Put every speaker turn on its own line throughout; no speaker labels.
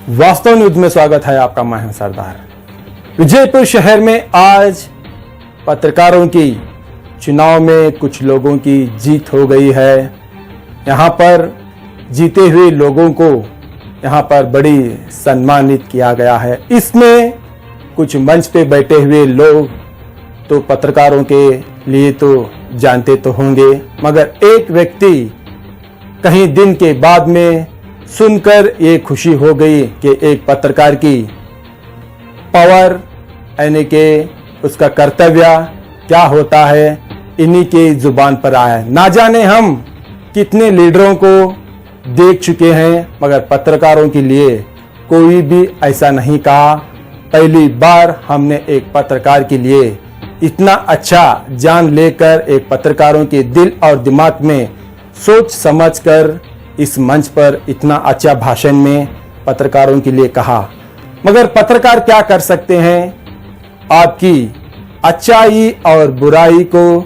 वास्तव न्यूज में स्वागत है आपका। मैं हूं सरदार। विजयपुर शहर में आज पत्रकारों की चुनाव में कुछ लोगों की जीत हो गई है। यहां पर जीते हुए लोगों को यहां पर बड़ी सम्मानित किया गया है। इसमें कुछ मंच पे बैठे हुए लोग तो पत्रकारों के लिए तो जानते तो होंगे, मगर एक व्यक्ति कहीं दिन के बाद में सुनकर ये खुशी हो गई कि एक पत्रकार की पावर यानी कि उसका कर्तव्य क्या होता है इन्हीं के जुबान पर आया है। ना जाने हम कितने लीडरों को देख चुके हैं, मगर पत्रकारों के लिए कोई भी ऐसा नहीं कहा। पहली बार हमने एक पत्रकार के लिए इतना अच्छा जान लेकर एक पत्रकारों के दिल और दिमाग में सोच समझकर इस मंच पर इतना अच्छा भाषण में पत्रकारों के लिए कहा। मगर पत्रकार क्या कर सकते हैं? आपकी अच्छाई और बुराई को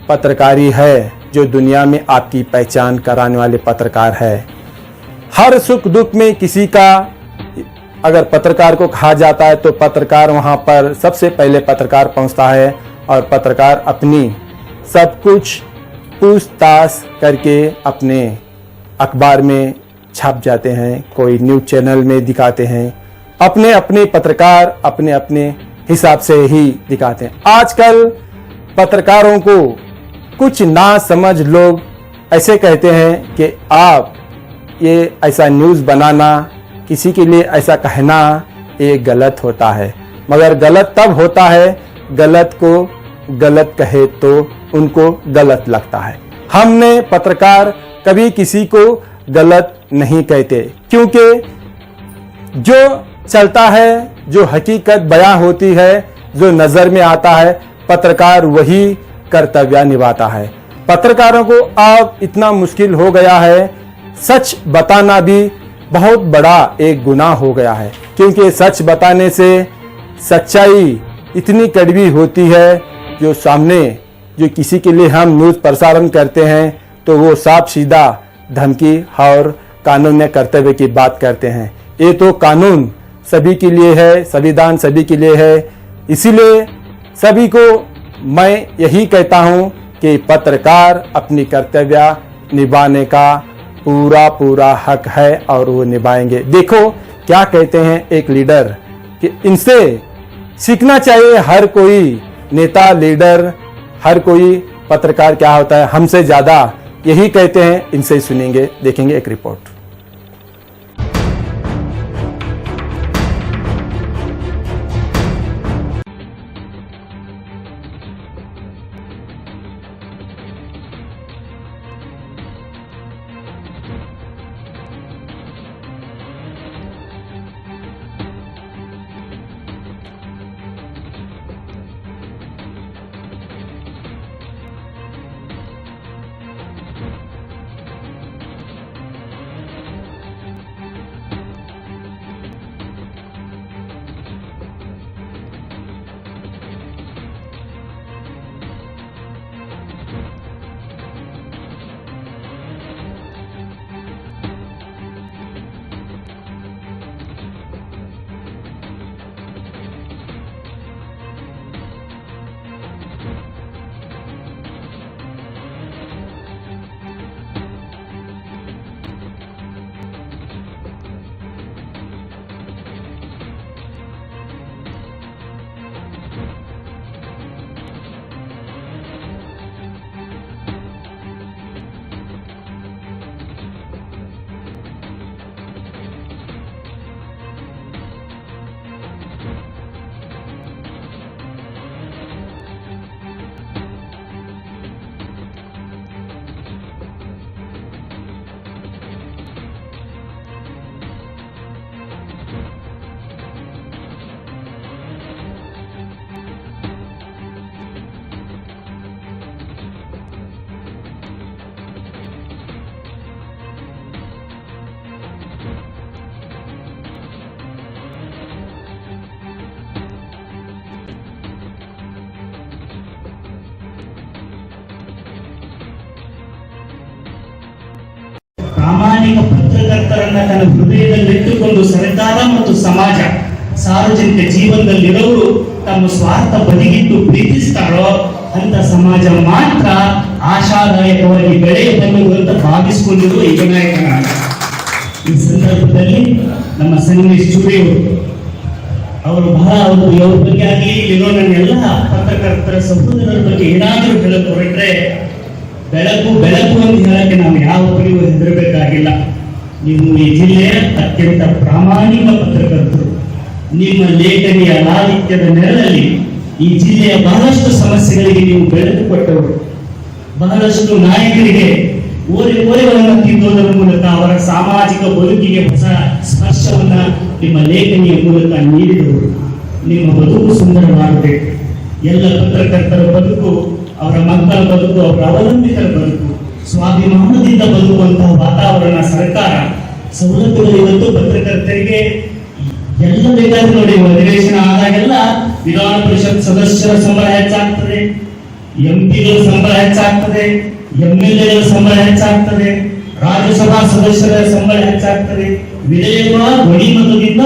पत्रकारी है जो दुनिया में आपकी पहचान कराने वाले पत्रकार है। हर सुख दुख में किसी का अगर पत्रकार को कहा जाता है तो पत्रकार वहां पर सबसे पहले पत्रकार पहुंचता है और पत्रकार अपनी सब कुछ पूछताछ करके अपने अखबार में छाप जाते हैं, कोई न्यूज़ चैनल में दिखाते हैं। अपने अपने पत्रकार अपने अपने हिसाब से ही दिखाते हैं। आजकल पत्रकारों को कुछ ना समझ लोग ऐसे कहते हैं कि आप ये ऐसा न्यूज़ बनाना, किसी के लिए ऐसा कहना ये गलत होता है। मगर गलत तब होता है गलत को गलत कहे तो उनको गलत लगता है। हमने पत्रकार कभी किसी को गलत नहीं कहते, क्योंकि जो चलता है, जो हकीकत बयां होती है, जो नजर में आता है, पत्रकार वही कर्तव्य निभाता है। पत्रकारों को अब इतना मुश्किल हो गया है, सच बताना भी बहुत बड़ा एक गुनाह हो गया है, क्योंकि सच बताने से सच्चाई इतनी कड़वी होती है जो सामने जो किसी के लिए हम न्यूज़ प्रसारण करते हैं तो वो साफ सीधा धमकी और कानून में कर्तव्य की बात करते हैं। ये तो कानून सभी के लिए है, संविधान सभी के लिए है। इसीलिए सभी को मैं यही कहता हूं कि पत्रकार अपनी कर्तव्य निभाने का पूरा पूरा हक है और वो निभाएंगे। देखो क्या कहते हैं एक लीडर कि इनसे सीखना चाहिए हर कोई नेता, लीडर, हर कोई पत्रकार क्या होता है हमसे ज्यादा यही कहते हैं। इनसे सुनेंगे, देखेंगे एक रिपोर्ट।
प्रामाणिक पत्रकार ಪತ್ರಕರ್ತರನ್ನ ತನ್ನ ಹೃದಯದಲ್ಲಿಟ್ಟುಕೊಂಡು ಸರ್ಕಾರ ಮತ್ತು ಸಮಾಜ ಸಾರ್ವಜನಿಕ ಜೀವನದಲ್ಲಿರೋರು ತಮ್ಮ ಸ್ವಾರ್ಥ ಬದಿಗಿಟ್ಟು ಪ್ರೀತಿಸ್ತಾರೋ ಅಂತ ಸಮಾಜ ಮಾತ್ರ ಆಶಾದಾಯಕವಾಗಿ ಬೆಳೆಯಬಲ್ಲದು ಅಂತ ಭಾವಿಸಿಕೊಂಡಿರುವ ಯುವ ನಾಯಕನಾಗ. ಈ ಸಂದರ್ಭದಲ್ಲಿ ನಮ್ಮ ಸಂಗಮೇಶ್ ಚೂರಿ ಅವರು ಬಹಳ ಅವ್ರ ಬಗ್ಗೆ ಆಗಲಿ ಇಲ್ಲಿರೋ ನನ್ನೆಲ್ಲ ಪತ್ರಕರ್ತರ ಸಹೋದರರ ಬಗ್ಗೆ ಏನಾದರೂ ಹೇಳಕ್ ಹೊರಟ್ರೆ ಬೆಳಕು ಅಂತ ಹೇಳಕ್ಕೆ ನಾವು ಯಾವೊಬ್ಬರಿಗೂ ಹೆದರಬೇಕಾಗಿಲ್ಲ. ನೀವು ಈ ಜಿಲ್ಲೆಯ ಅತ್ಯಂತ ಪ್ರಾಮಾಣಿಕ ಪತ್ರಕರ್ತರು. ನಿಮ್ಮ ಲೇಖನಿಯ ಲಾಲಿತ್ಯದ ನೆರಳಲ್ಲಿ ಈ ಜಿಲ್ಲೆಯ ಬಹಳಷ್ಟು ಸಮಸ್ಯೆಗಳಿಗೆ ನೀವು ಬೆಳಕು ಕೊಟ್ಟವರು. ಬಹಳಷ್ಟು ನಾಯಕರಿಗೆ ಓರೆಗಳನ್ನು ತಿನ್ನೋದರ ಮೂಲಕ ಅವರ ಸಾಮಾಜಿಕ ಬದುಕಿಗೆ ಹೊಸ ಸ್ಪರ್ಶವನ್ನ ನಿಮ್ಮ ಲೇಖನಿಯ ಮೂಲಕ ನೀಡಿದವರು. ನಿಮ್ಮ ಬದುಕು ಸುಂದರವಾಗಬೇಕು. ಎಲ್ಲ ಪತ್ರಕರ್ತರ ಬದುಕು, ಅವರ ಮಕ್ಕಳ ಬದುಕು, ಅವರ ಅವಲಂಬಿತರ ಬದುಕು ಸ್ವಾಭಿಮಾನದಿಂದ ಬದುಕುವಂತಹ ವಾತಾವರಣ ಸರ್ಕಾರ ಸವಲತ್ತುಗಳು ಇವತ್ತು ಪತ್ರಕರ್ತರಿಗೆ ಎಲ್ಲ ಬೇಕಾದ್ರೆ ನೋಡಿ. ಅಧಿವೇಶನ ಆದಾಗೆಲ್ಲ ವಿಧಾನ ಪರಿಷತ್ ಸದಸ್ಯರ ಸಂಬಳ ಹೆಚ್ಚಾಗ್ತದೆ, ಎಂಪಿಗಳ ಸಂಬಳ ಹೆಚ್ಚಾಗ್ತದೆ, MLAಗಳ ಸಂಬಳ ಹೆಚ್ಚಾಗ್ತದೆ, ರಾಜ್ಯಸಭಾ ಸದಸ್ಯರ ಸಂಬಳ ಹೆಚ್ಚಾಗ್ತದೆ. ವಿಧೇಯಕ ಧ್ವನಿಮತದಿಂದ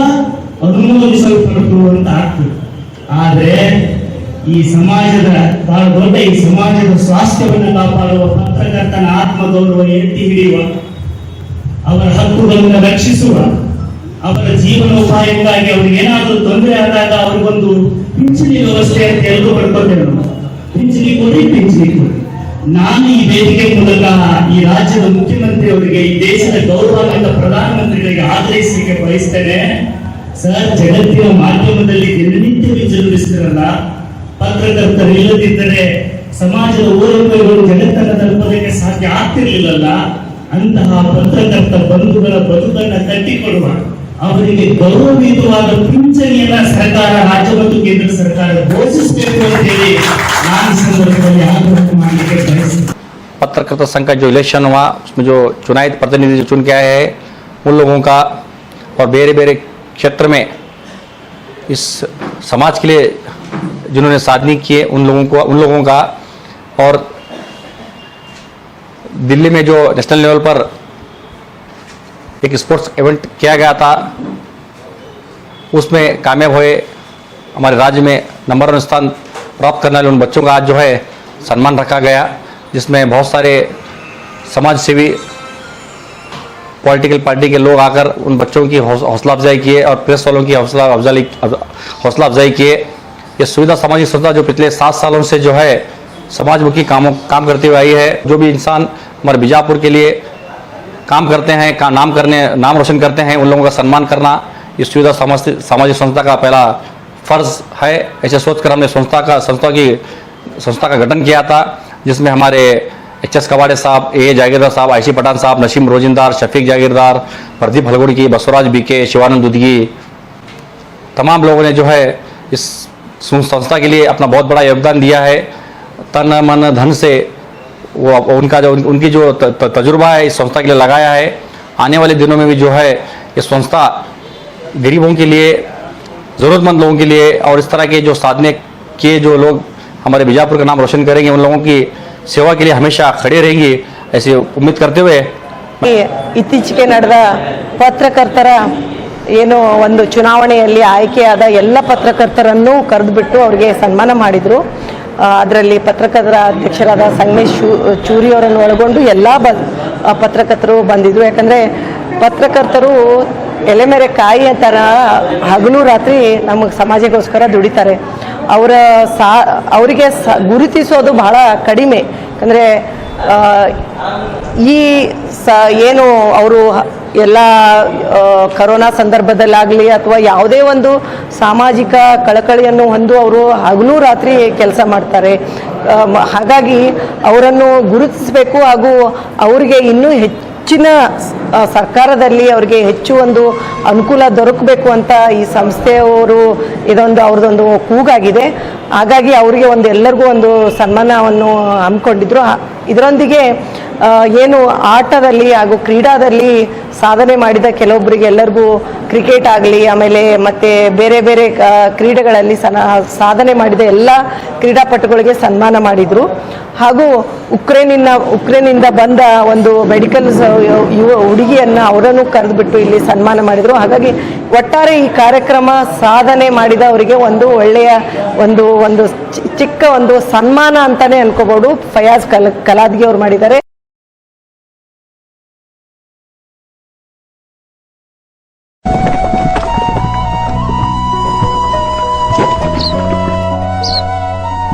ಅನುಮೋದಿಸಲ್ಪಟ್ಟು ಅಂತ ಆಗ್ತದೆ. ಆದ್ರೆ ಈ ಸಮಾಜದ ಬಹಳ ದೊಡ್ಡ ಈ ಸಮಾಜದ ಸ್ವಾಸ್ಥ್ಯವನ್ನು ಕಾಪಾಡುವ ಪತ್ರಕರ್ತನ ಆತ್ಮಗೌರವ ಎತ್ತಿ ಹಿಡಿಯುವ, ಅವರ ಹಕ್ಕುಗಳನ್ನು ರಕ್ಷಿಸುವ, ಅವರ ಜೀವನೋಪಾಯಕ್ಕಾಗಿ ಅವ್ರಿಗೆ ಏನಾದರೂ ತೊಂದರೆ ಆದಾಗ ಅವ್ರಿಗೊಂದು ಪಿಂಚಣಿ ವ್ಯವಸ್ಥೆ ಅಂತ ಎಲ್ಲರೂ ಬರ್ಕೋತೇವೆ. ಪಿಂಚಣಿ ಕೊಡಿ. ನಾನು ಈ ವೇದಿಕೆ ಮೂಲಕ ಈ ರಾಜ್ಯದ ಮುಖ್ಯಮಂತ್ರಿ ಅವರಿಗೆ, ಈ ದೇಶದ ಗೌರವಾನ್ವಿತ ಪ್ರಧಾನಮಂತ್ರಿಗಳಿಗೆ ಆಗ್ರಹಿಸಲಿಕ್ಕೆ ಬಯಸ್ತೇನೆ. ಸರ್, ಜಗತ್ತಿನ ಮಾಧ್ಯಮದಲ್ಲಿ ದಿನನಿತ್ಯ ವಿಜೃಂಭಿಸ್ತಿರಲ್ಲ, ಪತ್ರಕರ್ತರು ಇಲ್ಲದಿದ್ದರೆ ಸಮಾಜದ ಓರೆಗಳು ಜಗತ್ತನ್ನು ತಲುಪೋದಕ್ಕೆ ಸಾಧ್ಯ ಆಗ್ತಿರ್ಲಿಲ್ಲಲ್ಲ. ಅಂತಹ ಪತ್ರಕರ್ತ ಬಂಧುಗಳ ಬದುಕನ್ನು ಕಟ್ಟಿಕೊಡುವ, ಅವರಿಗೆ ಗೌರವಯುತವಾದ ಪಿಂಚಣಿಯನ್ನ ಸರ್ಕಾರ, ರಾಜ್ಯ ಮತ್ತು ಕೇಂದ್ರ ಸರ್ಕಾರ ಘೋಷಿಸಬೇಕು ಅಂತ ಹೇಳಿ ನಾನು ಸಂದರ್ಭದಲ್ಲಿ ಆಗ್ರಹ ಮಾಡಲಿಕ್ಕೆ ಬಯಸ್ತೇನೆ.
पत्रकर्ता संघ का जो इलेक्शन हुआ उसमें जो चुनाव प्रतिनिधि जो चुन के आए हैं उन लोगों का और बेरे बेरे क्षेत्र में इस समाज के लिए जिन्होंने साधने किए उन लोगों का और दिल्ली में जो नेशनल लेवल पर एक स्पोर्ट्स इवेंट किया गया था उसमें कामयाब हुए हमारे राज्य में नंबर 1 स्थान प्राप्त करने वाले उन बच्चों का आज जो है सम्मान रखा गया, जिसमें बहुत सारे समाज सेवी पॉलिटिकल पार्टी के लोग आकर उन बच्चों की हौसला अफजाई किए और प्रेस वालों की हौसला अफजाई किए। ये सुविधा सामाजिक संस्था जो पिछले 7 सालों से जो है समाजमुखी काम करती हुई आई है। जो भी इंसान हमारे बीजापुर के लिए काम करते हैं, नाम रोशन करते हैं, उन लोगों का सम्मान करना इस सुविधा सामाजिक संस्था का पहला फर्ज है। ऐसे सोचकर हमने संस्था का गठन किया था, जिसमें हमारे HS कवाड़े साहब, A जागीरदार साहब, IC पठान साहब, नसीम रोजिंदार, शफीक जागीरदार, प्रदीप हलगुड़की, बसवराज BK, शिवानंद दुदगी, तमाम लोगों ने जो है इस संस्था के लिए अपना बहुत बड़ा योगदान दिया है। तन मन धन से वो उनकी जो तजुर्बा है इस संस्था के लिए लगाया है। आने वाले दिनों में भी जो है ये संस्था गरीबों के लिए, ज़रूरतमंद लोगों के लिए और इस तरह के जो साधने के जो लोग हमारे बीजापुर का नाम रोशन करेंगे उन लोगों की सेवा के लिए हमेशा खड़े रहेंगे, ऐसी उम्मीद करते हुए
ಇತ್ತೀಚೆಗೆ ನಡೆದ ಪತ್ರಕರ್ತರ ಏನು ಒಂದು ಚುನಾವಣೆಯಲ್ಲಿ ಆಯ್ಕೆಯಾದ ಎಲ್ಲ ಪತ್ರಕರ್ತರನ್ನು ಕರೆದುಬಿಟ್ಟು ಅವರಿಗೆ ಸನ್ಮಾನ ಮಾಡಿದರು. ಅದರಲ್ಲಿ ಪತ್ರಕರ್ತರ ಅಧ್ಯಕ್ಷರಾದ ಸಂಗಮೇಶ್ ಚೂರಿ ಅವರನ್ನು ಒಳಗೊಂಡು ಎಲ್ಲ ಪತ್ರಕರ್ತರು ಬಂದಿದ್ರು. ಯಾಕಂದರೆ ಪತ್ರಕರ್ತರು ಎಲೆಮೆರೆ ಕಾಯಿ ಥರ ಹಗಲು ರಾತ್ರಿ ನಮಗೆ ಸಮಾಜಕ್ಕೋಸ್ಕರ ದುಡಿತಾರೆ. ಅವರಿಗೆ ಗುರುತಿಸೋದು ಬಹಳ ಕಡಿಮೆ. ಯಾಕಂದರೆ ಈ ಏನು ಅವರು ಎಲ್ಲ ಕರೋನಾ ಸಂದರ್ಭದಲ್ಲಾಗಲಿ ಅಥವಾ ಯಾವುದೇ ಒಂದು ಸಾಮಾಜಿಕ ಕಳಕಳಿಯನ್ನು ಹೊಂದು ಅವರು ಹಗಲು ರಾತ್ರಿ ಕೆಲಸ ಮಾಡ್ತಾರೆ. ಹಾಗಾಗಿ ಅವರನ್ನು ಗುರುತಿಸಬೇಕು ಹಾಗೂ ಅವರಿಗೆ ಇನ್ನೂ ಹೆಚ್ಚಿನ ಸರ್ಕಾರದಲ್ಲಿ ಅವರಿಗೆ ಹೆಚ್ಚು ಒಂದು ಅನುಕೂಲ ದೊರಕಬೇಕು ಅಂತ ಈ ಸಂಸ್ಥೆಯವರು ಅವ್ರದ್ದೊಂದು ಕೂಗಾಗಿದೆ. ಹಾಗಾಗಿ ಅವರಿಗೆ ಎಲ್ಲರಿಗೂ ಒಂದು ಸನ್ಮಾನವನ್ನು ಹಮ್ಮಿಕೊಂಡಿದ್ರು. ಇದರೊಂದಿಗೆ ಏನು ಆಟದಲ್ಲಿ ಹಾಗೂ ಕ್ರೀಡಾದಲ್ಲಿ ಸಾಧನೆ ಮಾಡಿದ ಕೆಲವೊಬ್ಬರಿಗೆ ಎಲ್ಲರಿಗೂ ಕ್ರಿಕೆಟ್ ಆಗಲಿ ಆಮೇಲೆ ಮತ್ತೆ ಬೇರೆ ಬೇರೆ ಕ್ರೀಡೆಗಳಲ್ಲಿ ಸಾಧನೆ ಮಾಡಿದ ಎಲ್ಲ ಕ್ರೀಡಾಪಟುಗಳಿಗೆ ಸನ್ಮಾನ ಮಾಡಿದರು. ಹಾಗೂ ಉಕ್ರೇನಿಂದ ಬಂದ ಒಂದು ಮೆಡಿಕಲ್ ಹುಡುಗಿಯನ್ನು ಅವರನ್ನು ಕರೆದುಬಿಟ್ಟು ಇಲ್ಲಿ ಸನ್ಮಾನ ಮಾಡಿದರು. ಹಾಗಾಗಿ ಒಟ್ಟಾರೆ ಈ ಕಾರ್ಯಕ್ರಮ ಸಾಧನೆ ಮಾಡಿದವರಿಗೆ ಒಂದು ಒಳ್ಳೆಯ ಒಂದು ಚಿಕ್ಕ ಒಂದು ಸನ್ಮಾನ ಅಂತಾನೆ ಅನ್ಕೋಬಹುದು. ಫಯಾಜ್ ಕಲಾದ್ಗಿ ಅವರು ಮಾಡಿದ್ದಾರೆ.